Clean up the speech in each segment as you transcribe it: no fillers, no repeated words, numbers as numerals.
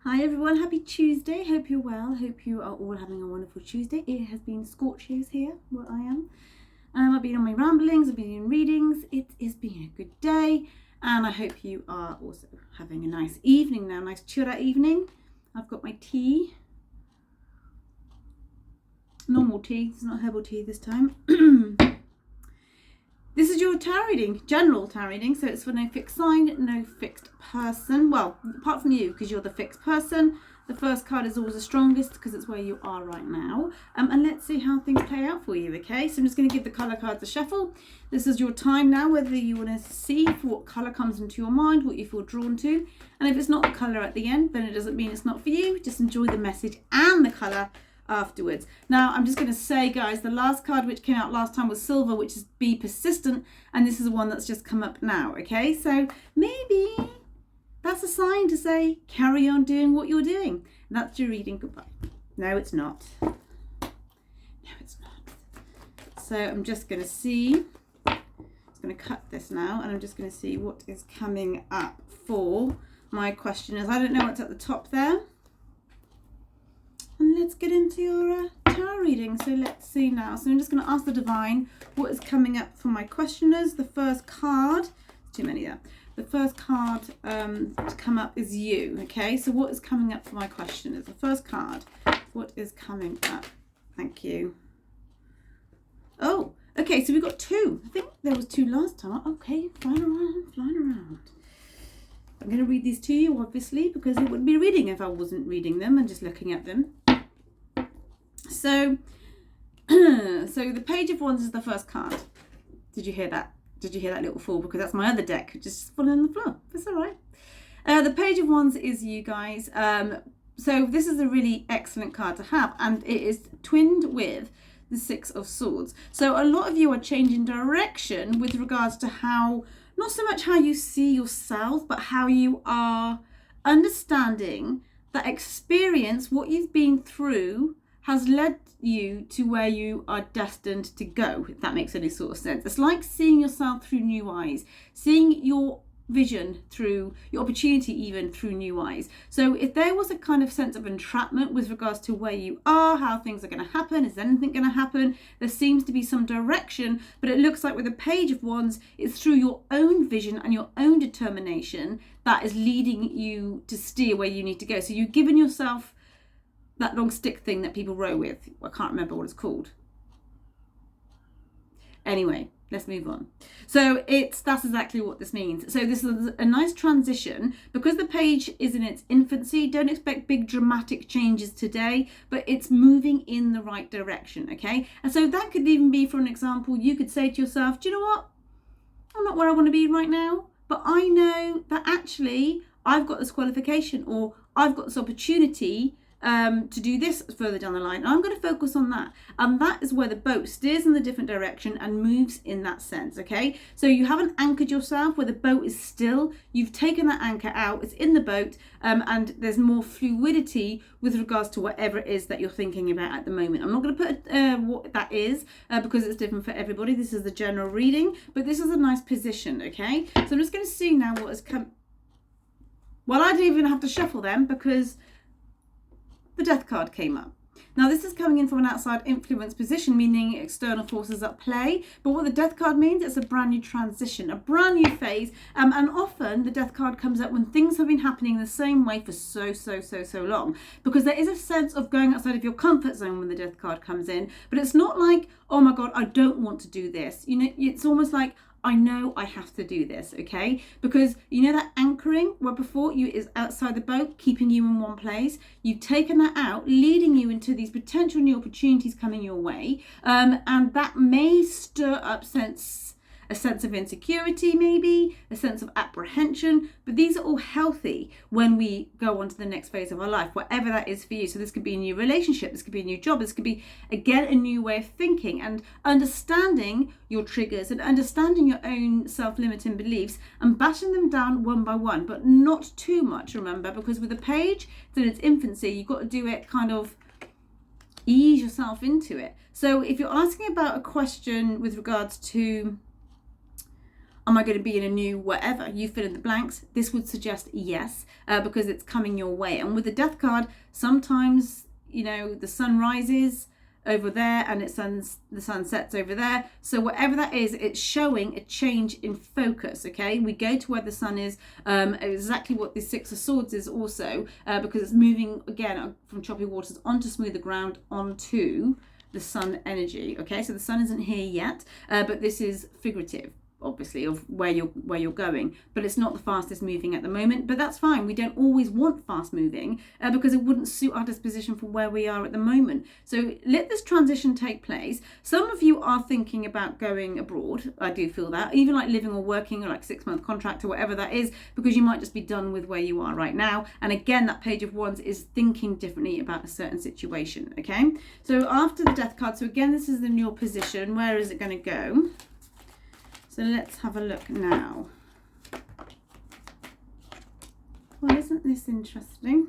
Hi everyone, happy Tuesday. Hope you're well. Hope you are all having a wonderful Tuesday. It has been scorches here where I am. I've been on my ramblings, I've been doing readings. It has been a good day and I hope you are also having a nice evening now, nice chilled out evening. I've got my tea. Normal tea, it's not herbal tea this time. This is your tarot reading, general tarot reading, so it's for no fixed sign, no fixed person. Well, apart from you, because you're the fixed person. The first card is always the strongest because it's where you are right now. And let's see how things play out for you, okay? So I'm just going to give the colour cards a shuffle. This is your time now, whether you want to see for what colour comes into your mind, what you feel drawn to. And if it's not the colour at the end, then it doesn't mean it's not for you. Just enjoy the message and the colour afterwards. Now I'm just going to say, guys, the last card which came out last time was silver, which is be persistent, and this is the one that's just come up now, okay? So maybe that's a sign to say carry on doing what you're doing. And that's your reading. Goodbye. No, it's not. No, it's not. So I'm just going to see. I'm just going to cut this now, and I'm just going to see what is coming up for my questioners. I don't know what's at the top there. And let's get into your tarot reading. So let's see now. So I'm just going to ask the divine what is coming up for my questioners. The first card, too many there. The first card to come up is you. Okay, so what is coming up for my questioners? The first card, what is coming up? Thank you. Oh, okay, so we've got two. I think there was two last time. Okay, flying around. I'm going to read these to you, obviously, because it wouldn't be reading if I wasn't reading them and just looking at them. So, so the Page of Wands is the first card. Did you hear that? Did you hear that little fall? Because that's my other deck just falling on the floor. That's all right. The Page of Wands is you guys. So this is a really excellent card to have, and it is twinned with the Six of Swords. So a lot of you are changing direction with regards to how, not so much how you see yourself, but how you are understanding that experience, what you've been through, has led you to where you are destined to go, if that makes any sort of sense. It's like seeing yourself through new eyes, seeing your vision through, your opportunity even through new eyes. So if there was a kind of sense of entrapment with regards to where you are, how things are going to happen, is anything going to happen, there seems to be some direction, but it looks like with the Page of Wands, it's through your own vision and your own determination that is leading you to steer where you need to go. So you've given yourself that long stick thing that people row with. I can't remember what it's called. Anyway, let's move on. So that's exactly what this means. So this is a nice transition. Because the page is in its infancy, don't expect big dramatic changes today, but it's moving in the right direction, okay? And so that could even be, for an example, you could say to yourself, do you know what? I'm not where I want to be right now, but I know that actually I've got this qualification, or I've got this opportunity to do this further down the line. I'm going to focus on that. And that is where the boat steers in the different direction and moves in that sense, okay? So you haven't anchored yourself where the boat is still. You've taken that anchor out. It's in the boat, and there's more fluidity with regards to whatever it is that you're thinking about at the moment. I'm not going to put what that is because it's different for everybody. This is the general reading, but this is a nice position, okay? So I'm just going to see now what has come. Well, I didn't even have to shuffle them because the Death card came up. Now this is coming in from an outside influence position, meaning external forces at play. But what the Death card means, it's a brand new transition, a brand new phase. And often the Death card comes up when things have been happening the same way for so long. Because there is a sense of going outside of your comfort zone when the Death card comes in. But it's not like, oh my God, I don't want to do this. You know, it's almost like, I know I have to do this, okay? Because you know that anchoring where before you is outside the boat, keeping you in one place. You've taken that out, leading you into these potential new opportunities coming your way. And that may stir up a sense of insecurity, maybe a sense of apprehension, but these are all healthy when we go on to the next phase of our life, whatever that is for you. So this could be a new relationship, this could be a new job, this could be, again, a new way of thinking, and understanding your triggers and understanding your own self-limiting beliefs and bashing them down one by one, but not too much, remember, because with the page, it's in its infancy, you've got to do it kind of ease yourself into it. So if you're asking about a question with regards to Am I going to be in a new whatever? You fill in the blanks. This would suggest yes, because it's coming your way. And with the death card, sometimes, the sun rises over there and the sun sets over there. So whatever that is, it's showing a change in focus, okay? We go to where the sun is, exactly what the Six of Swords is also, because it's moving, again, from choppy waters onto smoother ground, onto the sun energy, okay? So the sun isn't here yet, but this is figurative, obviously, of where you're going, but it's not the fastest moving at the moment. But that's fine. We don't always want fast moving, because it wouldn't suit our disposition for where we are at the moment. So let this transition take place. Some of you are thinking about going abroad. I do feel that, even like living or working, or like 6-month contract or whatever that is, because you might just be done with where you are right now. And again, that Page of Wands is thinking differently about a certain situation, okay? So after the death card, so again, this is in your position. Where is it going to go? So let's have a look now. Well, isn't this interesting?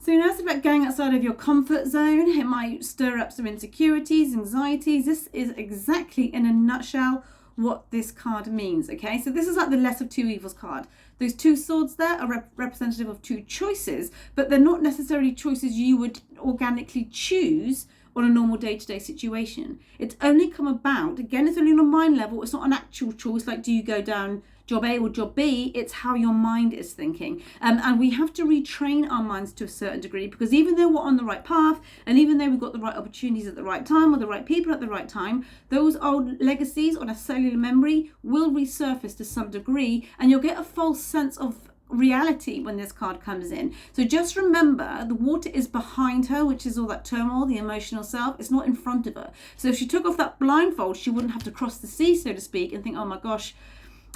So now it's about going outside of your comfort zone. It might stir up some insecurities, anxieties. This is exactly, in a nutshell, what this card means, okay? So this is like the Less of Two Evils card. Those two swords there are representative of two choices, but they're not necessarily choices you would organically choose on a normal day-to-day situation. It's only come about, again, it's only on a mind level. It's not an actual choice like, do you go down job A or job B? It's how your mind is thinking. And we have to retrain our minds to a certain degree, because even though we're on the right path, and even though we've got the right opportunities at the right time, or the right people at the right time, those old legacies on a cellular memory will resurface to some degree, and you'll get a false sense of reality when this card comes in. So just remember, the water is behind her, which is all that turmoil, the emotional self. It's not in front of her. So if she took off that blindfold, she wouldn't have to cross the sea, so to speak, and think, oh my gosh,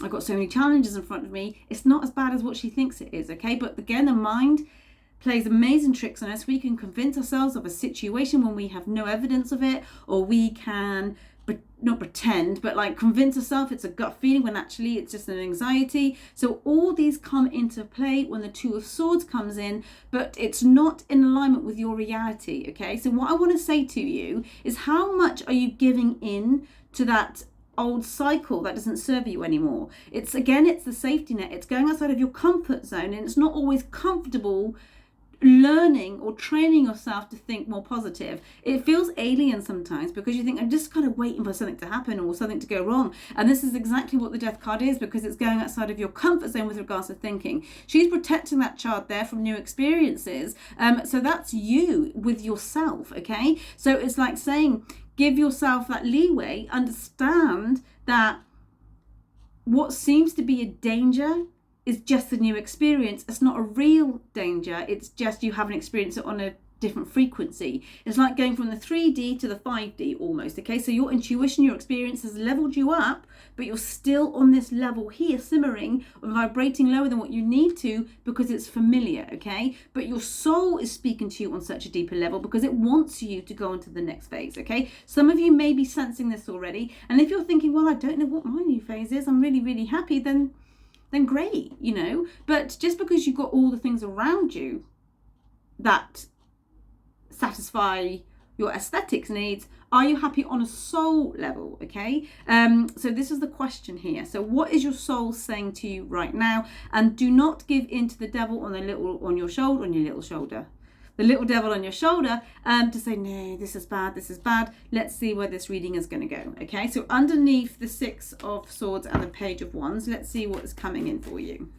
I've got so many challenges in front of me. It's not as bad as what she thinks it is, okay? But again, the mind plays amazing tricks on us. We can convince ourselves of a situation when we have no evidence of it, or we can not pretend, but like convince ourselves it's a gut feeling when actually it's just an anxiety. So all these come into play when the Two of Swords comes in, but it's not in alignment with your reality, okay? So what I want to say to you is, how much are you giving in to that old cycle that doesn't serve you anymore? It's the safety net. It's going outside of your comfort zone, and it's not always comfortable learning or training yourself to think more positive. It feels alien sometimes, because you think, I'm just kind of waiting for something to happen or something to go wrong. And this is exactly what the death card is, because it's going outside of your comfort zone with regards to thinking. She's protecting that child there from new experiences. So that's you with yourself, okay? So it's like saying, give yourself that leeway, understand that what seems to be a danger is just a new experience. It's not a real danger. It's just you haven't experienced it on a different frequency. It's like going from the 3D to the 5D almost, okay? So your intuition, your experience has leveled you up, but you're still on this level here, simmering or vibrating lower than what you need to, because it's familiar, okay? But your soul is speaking to you on such a deeper level, because it wants you to go into the next phase, okay? Some of you may be sensing this already. And if you're thinking, well, I don't know what my new phase is, I'm really, really happy, then great, But just because you've got all the things around you that satisfy your aesthetics needs, are you happy on a soul level, okay? So this is the question here. So what is your soul saying to you right now? And do not give in to the devil on your little shoulder. The little devil on your shoulder, to say, no, this is bad. Let's see where this reading is going to go, okay? So underneath the Six of Swords and the Page of Wands, let's see what is coming in for you.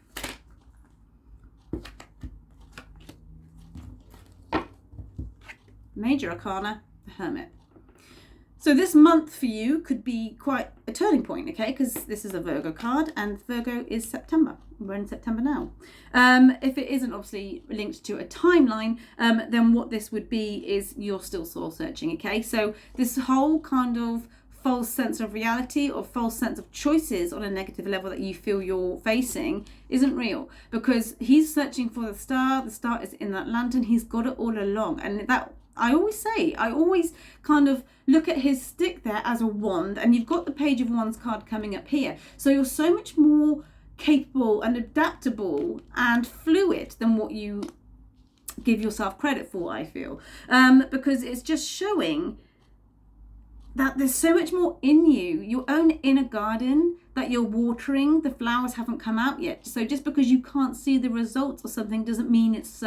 Major Arcana, the Hermit. So this month for you could be quite a turning point, okay? Because this is a Virgo card, and Virgo is September. We're in September now. If it isn't obviously linked to a timeline, then what this would be is you're still soul searching, okay? So this whole kind of false sense of reality or false sense of choices on a negative level that you feel you're facing isn't real, because he's searching for the star. The star is in that lantern. He's got it all along, and that I always kind of look at his stick there as a wand, and you've got the Page of Wands card coming up here. So you're so much more capable and adaptable and fluid than what you give yourself credit for, I feel. Because it's just showing that there's so much more in you, your own inner garden that you're watering. The flowers haven't come out yet. So just because you can't see the results of something doesn't mean it's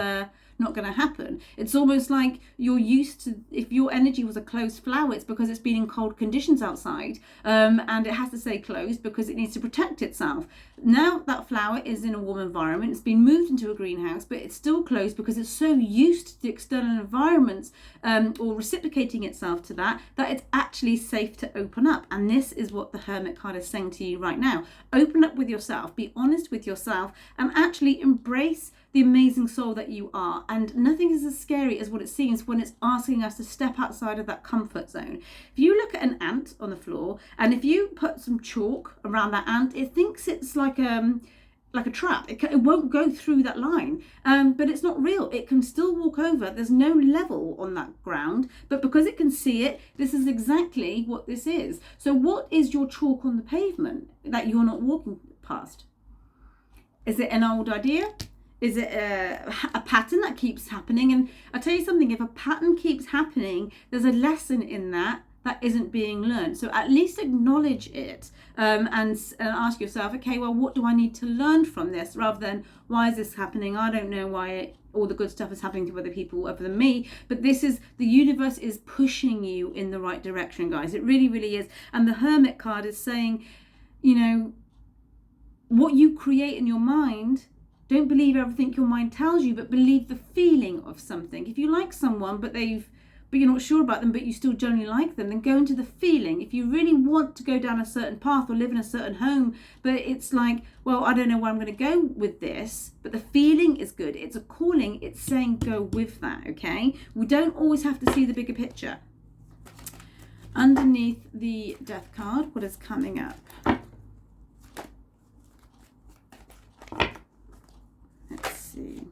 not going to happen. It's almost like you're used to, if your energy was a closed flower, it's because it's been in cold conditions outside, and it has to stay closed because it needs to protect itself. Now that flower is in a warm environment, it's been moved into a greenhouse, but it's still closed because it's so used to the external environments, or reciprocating itself to that it's actually safe to open up. And this is what the Hermit card is saying to you right now. Open up with yourself, be honest with yourself, and actually embrace the amazing soul that you are. And nothing is as scary as what it seems when it's asking us to step outside of that comfort zone. If you look at an ant on the floor, and if you put some chalk around that ant, it thinks it's like a trap. It won't go through that line, but it's not real. It can still walk over. There's no level on that ground, but because it can see it, this is exactly what this is. So what is your chalk on the pavement that you're not walking past? Is it an old idea? Is it a pattern that keeps happening? And I'll tell you something, if a pattern keeps happening, there's a lesson in that isn't being learned. So at least acknowledge it, and ask yourself, okay, well, what do I need to learn from this, rather than why is this happening? I don't know why all the good stuff is happening to other people other than me, but this is, the universe is pushing you in the right direction, guys. It really, really is. And the Hermit card is saying, you know, what you create in your mind, don't believe everything your mind tells you, but believe the feeling of something. If you like someone, but you're not sure about them, but you still generally like them, then go into the feeling. If you really want to go down a certain path or live in a certain home, but it's like, well, I don't know where I'm going to go with this, but the feeling is good. It's a calling. It's saying go with that, okay? We don't always have to see the bigger picture. Underneath the Death card, what is coming up? Let's see.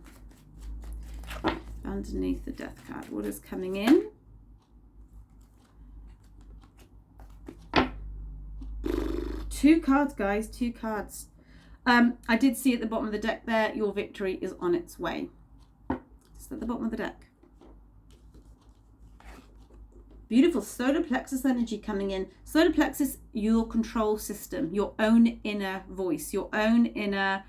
Underneath the Death card, what is coming in? Two cards, guys, two cards. I did see at the bottom of the deck there, your victory is on its way. It's at the bottom of the deck. Beautiful solar plexus energy coming in. Solar plexus, your control system, your own inner voice, your own inner,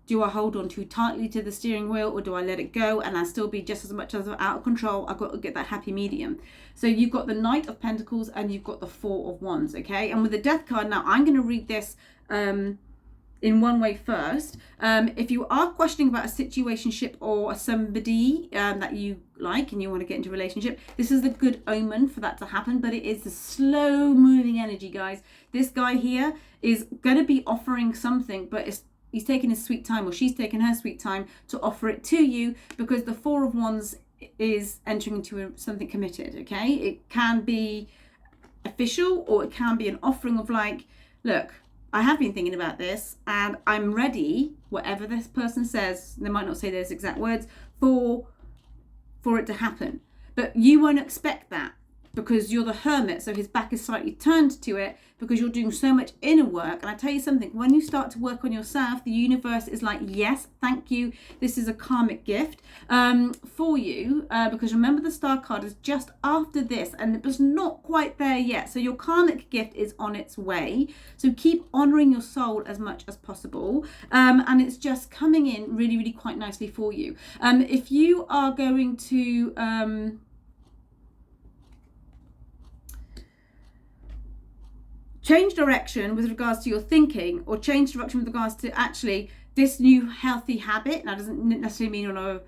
do I hold on too tightly to the steering wheel, or do I let it go and I still be just as much as out of control? I've got to get that happy medium. So you've got the Knight of Pentacles and you've got the Four of Wands, okay? And with the Death card, now I'm going to read this in one way first. If you are questioning about a situationship or somebody that you like and you want to get into a relationship, this is a good omen for that to happen, but it is a slow moving energy, guys. This guy here is going to be offering something, but he's taking his sweet time, or she's taking her sweet time to offer it to you, because the Four of Wands is entering into something committed, okay? It can be official, or it can be an offering of like, look, I have been thinking about this and I'm ready, whatever this person says, they might not say those exact words, for it to happen. But you won't expect that, because you're the Hermit, so his back is slightly turned to it because you're doing so much inner work. And I tell you something, when you start to work on yourself, the universe is like, yes, thank you. This is a karmic gift for you, because remember the Star card is just after this and it was not quite there yet. So your karmic gift is on its way. So keep honoring your soul as much as possible. And it's just coming in really, really quite nicely for you. If you are going to... change direction with regards to your thinking, or change direction with regards to actually this new healthy habit. Now, doesn't necessarily mean on a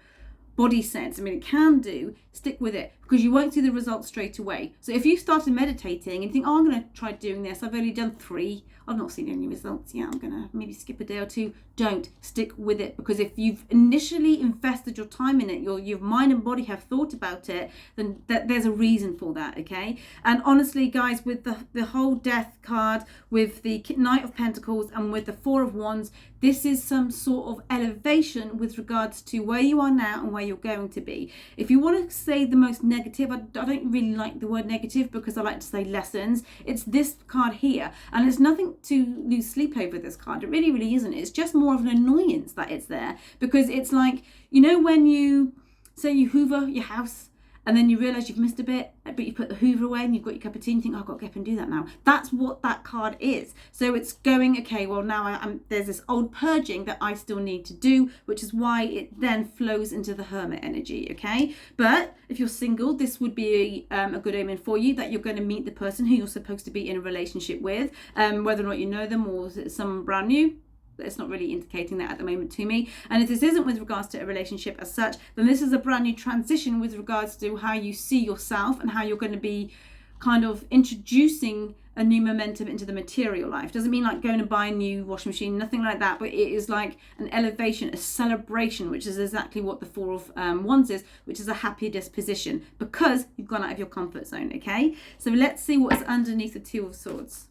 body sense. I mean, it can do. Stick with it, because you won't see the results straight away. So if you started meditating and you think, oh, I'm going to try doing this, I've only done 3, I've not seen any results yet, I'm going to maybe skip a day or 2. Don't. Stick with it, because if you've initially invested your time in it, your mind and body have thought about it, then there's a reason for that, okay? And honestly, guys, with the whole Death card, with the Knight of Pentacles and with the Four of Wands, this is some sort of elevation with regards to where you are now and where you're going to be. If you want to say the most negative, I don't really like the word negative, because I like to say lessons. It's this card here, and there's nothing to lose sleep over this card. It really, really isn't. It's just more of an annoyance that it's there, because it's like, you know, when you say you hoover your house and then you realise you've missed a bit, but you put the Hoover away and you've got your cup of tea and you think, oh, I've got to get up and do that now. That's what that card is. So it's going, okay, well now there's this old purging that I still need to do, which is why it then flows into the Hermit energy, okay? But if you're single, this would be a good omen for you, that you're going to meet the person who you're supposed to be in a relationship with, whether or not you know them or someone brand new. It's not really indicating that at the moment to me. And if this isn't with regards to a relationship as such, then this is a brand new transition with regards to how you see yourself and how you're going to be kind of introducing a new momentum into the material life. Doesn't mean like going to buy a new washing machine, nothing like that, but it is like an elevation, a celebration, which is exactly what the Four of Wands is, which is a happy disposition because you've gone out of your comfort zone, okay? So let's see what's underneath the Two of Swords.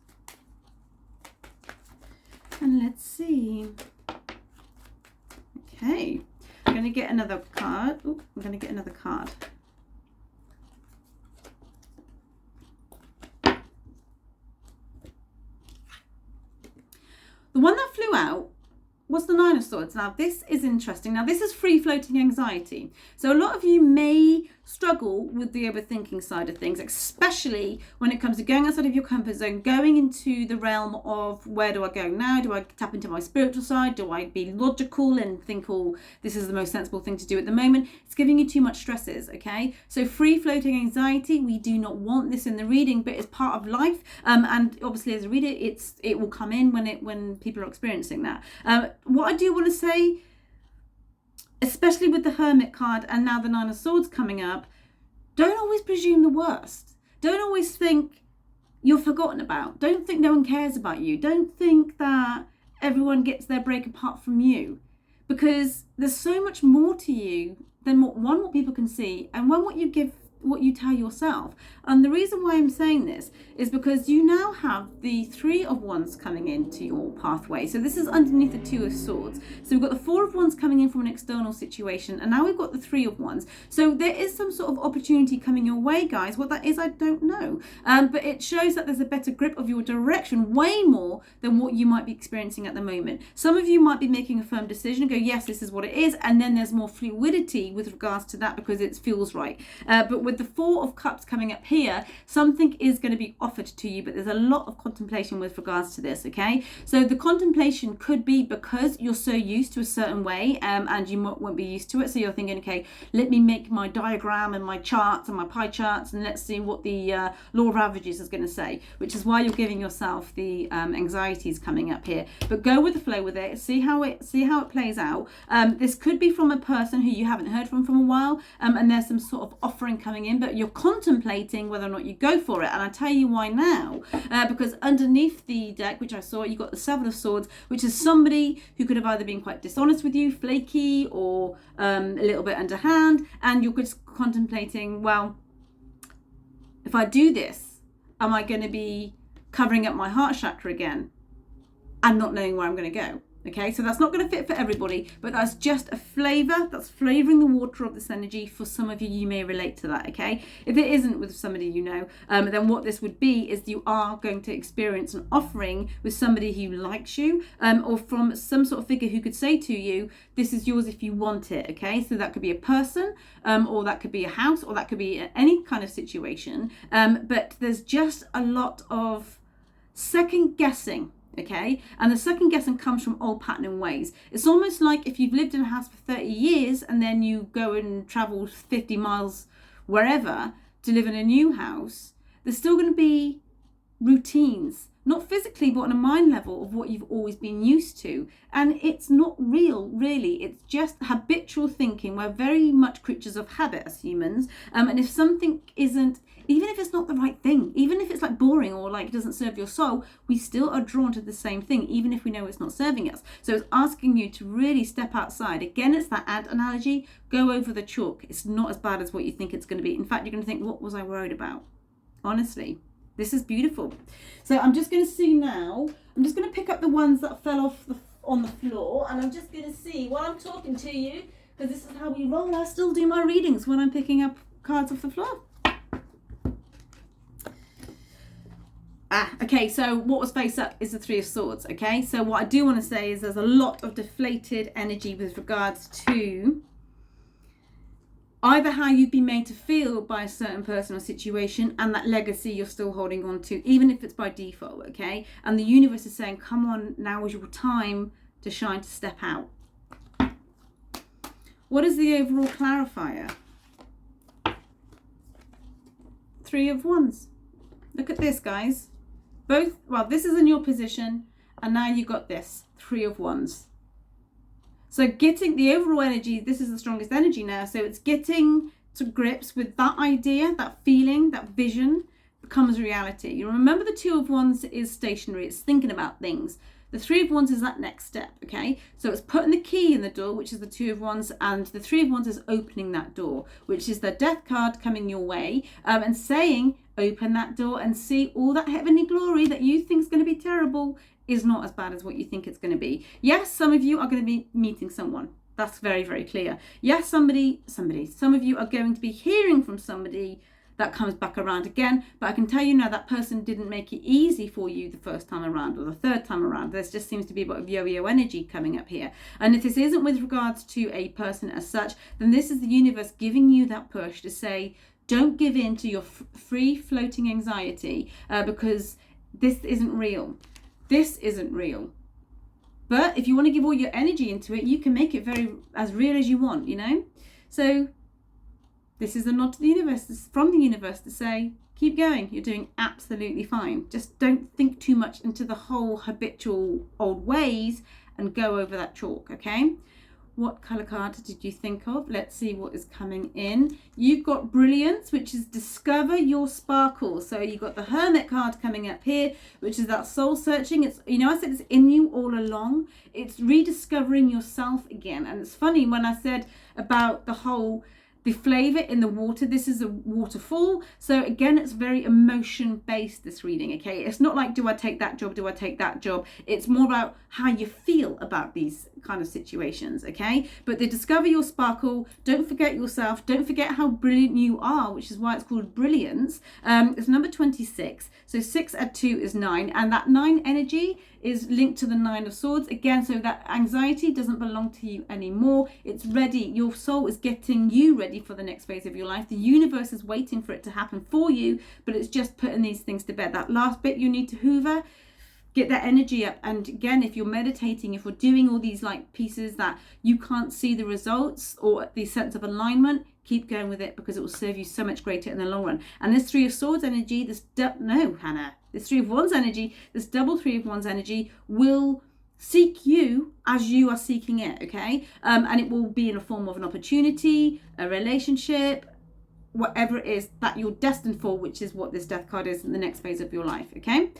And let's see. Okay, I'm going to get another card. Oh, I'm going to get another card. The one that flew out was the Nine of Swords. Now, this is interesting. Now, this is free-floating anxiety. So a lot of you may struggle with the overthinking side of things, especially when it comes to going outside of your comfort zone, going into the realm of where do I go now? Do I tap into my spiritual side? Do I be logical and think, oh, this is the most sensible thing to do at the moment? It's giving you too much stresses, okay? So free-floating anxiety, we do not want this in the reading, but it's part of life. And obviously as a reader, it will come in when people are experiencing that. What I do want to say, especially with the Hermit card and now the Nine of Swords coming up, don't always presume the worst. Don't always think you're forgotten about. Don't think no one cares about you. Don't think that everyone gets their break apart from you, because there's so much more to you than what people can see, and what you tell yourself. And the reason why I'm saying this is because you now have the Three of Wands coming into your pathway. So this is underneath the Two of Swords. So we've got the Four of Wands coming in from an external situation, and now we've got the Three of Wands. So there is some sort of opportunity coming your way, guys. What that is, I don't know. But it shows that there's a better grip of your direction, way more than what you might be experiencing at the moment. Some of you might be making a firm decision and go, yes, this is what it is. And then there's more fluidity with regards to that because it feels right. But with the Four of Cups coming up here, something is going to be offered to you, but there's a lot of contemplation with regards to this, okay? So the contemplation could be because you're so used to a certain way and you won't be used to it. So you're thinking, okay, let me make my diagram and my charts and my pie charts and let's see what the law of averages is going to say, which is why you're giving yourself the anxieties coming up here. But go with the flow with it, see how it plays out. This could be from a person who you haven't heard from a while, and there's some sort of offering coming in, but you're contemplating whether or not you go for it. And I tell you why now, because underneath the deck, which I saw, you got the Seven of Swords, which is somebody who could have either been quite dishonest with you, flaky, or a little bit underhand, and you're just contemplating, well, if I do this, am I going to be covering up my heart chakra again and not knowing where I'm going to go? Okay, so that's not going to fit for everybody, but that's just a flavor. That's flavoring the water of this energy. For some of you, you may relate to that, okay? If it isn't with somebody you know, then what this would be is you are going to experience an offering with somebody who likes you, or from some sort of figure who could say to you, this is yours if you want it, okay? So that could be a person, or that could be a house, or that could be any kind of situation. But there's just a lot of second guessing. Okay, and the second guessing comes from old pattern ways. It's almost like if you've lived in a house for 30 years and then you go and travel 50 miles wherever to live in a new house, there's still going to be routines, not physically, but on a mind level of what you've always been used to. And it's not real, really. It's just habitual thinking. We're very much creatures of habit as humans. And if something isn't, even if it's not the right thing, even if it's like boring or like it doesn't serve your soul, we still are drawn to the same thing, even if we know it's not serving us. So it's asking you to really step outside. Again, it's that ant analogy. Go over the chalk. It's not as bad as what you think it's going to be. In fact, you're going to think, what was I worried about? Honestly, this is beautiful. So I'm just going to see now. I'm just going to pick up the ones that fell off on the floor, and I'm just going to see while I'm talking to you, because this is how we roll. I still do my readings when I'm picking up cards off the floor. Okay, so what was face up is the Three of Swords, okay? So what I do want to say is there's a lot of deflated energy with regards to either how you've been made to feel by a certain person or situation, and that legacy you're still holding on to, even if it's by default, okay? And the universe is saying, come on, now is your time to shine, to step out. What is the overall clarifier? 3 of Wands. Look at this, guys. Both, well, this is in your position, and now you got this, 3 of Wands. So getting the overall energy, this is the strongest energy now. So it's getting to grips with that idea, that feeling, that vision becomes reality. You remember the 2 of Wands is stationary. It's thinking about things. The 3 of Wands is that next step, okay? So it's putting the key in the door, which is the 2 of Wands, and the 3 of Wands is opening that door, which is the Death card coming your way, and saying, open that door and see all that heavenly glory that you think is going to be terrible is not as bad as what you think it's going to be. Yes, some of you are going to be meeting someone. That's very, very clear. Yes, some of you are going to be hearing from somebody that comes back around again, but I can tell you now that person didn't make it easy for you the first time around or the third time around. There just seems to be a bit of yo-yo energy coming up here. And if this isn't with regards to a person as such, then this is the universe giving you that push to say, don't give in to your free floating anxiety, because this isn't real. This isn't real. But if you want to give all your energy into it, you can make it as real as you want, you know? So this is a nod to the universe. This is from the universe to say, keep going. You're doing absolutely fine. Just don't think too much into the whole habitual old ways and go over that chalk, okay? What colour card did you think of? Let's see what is coming in. You've got Brilliance, which is discover your sparkle. So you've got the Hermit card coming up here, which is that soul searching. It's, you know, I said it's in you all along. It's rediscovering yourself again. And it's funny when I said about the flavour in the water, this is a waterfall. So again, it's very emotion based, this reading, okay? It's not like, do I take that job? Do I take that job? It's more about how you feel about these kind of situations, okay? But they discover your sparkle. Don't forget yourself. Don't forget how brilliant you are, which is why it's called Brilliance. It's number 26. So 6 add 2 is 9. And that 9 energy is linked to the 9 of Swords. Again, so that anxiety doesn't belong to you anymore. It's ready. Your soul is getting you ready for the next phase of your life. The universe is waiting for it to happen for you, but it's just putting these things to bed. That last bit you need to hoover, get that energy up. And again, if you're meditating, if you're doing all these like pieces that you can't see the results or the sense of alignment, keep going with it, because it will serve you so much greater in the long run. And this 3 of Swords energy, this 3 of Wands energy, this double 3 of Wands energy will seek you as you are seeking it, okay? And it will be in a form of an opportunity, a relationship, whatever it is that you're destined for, which is what this Death card is in the next phase of your life, okay?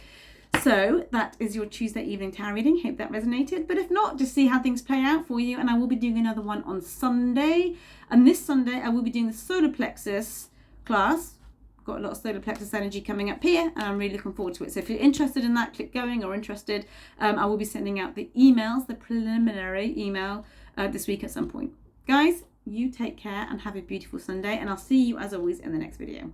So that is your Tuesday evening tarot reading. Hope that resonated. But if not, just see how things play out for you. And I will be doing another one on Sunday. And this Sunday, I will be doing the solar plexus class. Got a lot of solar plexus energy coming up here, and I'm really looking forward to it. So if you're interested in that, click going, or interested, I will be sending out the emails, the preliminary email this week at some point. Guys, you take care and have a beautiful Sunday. And I'll see you as always in the next video.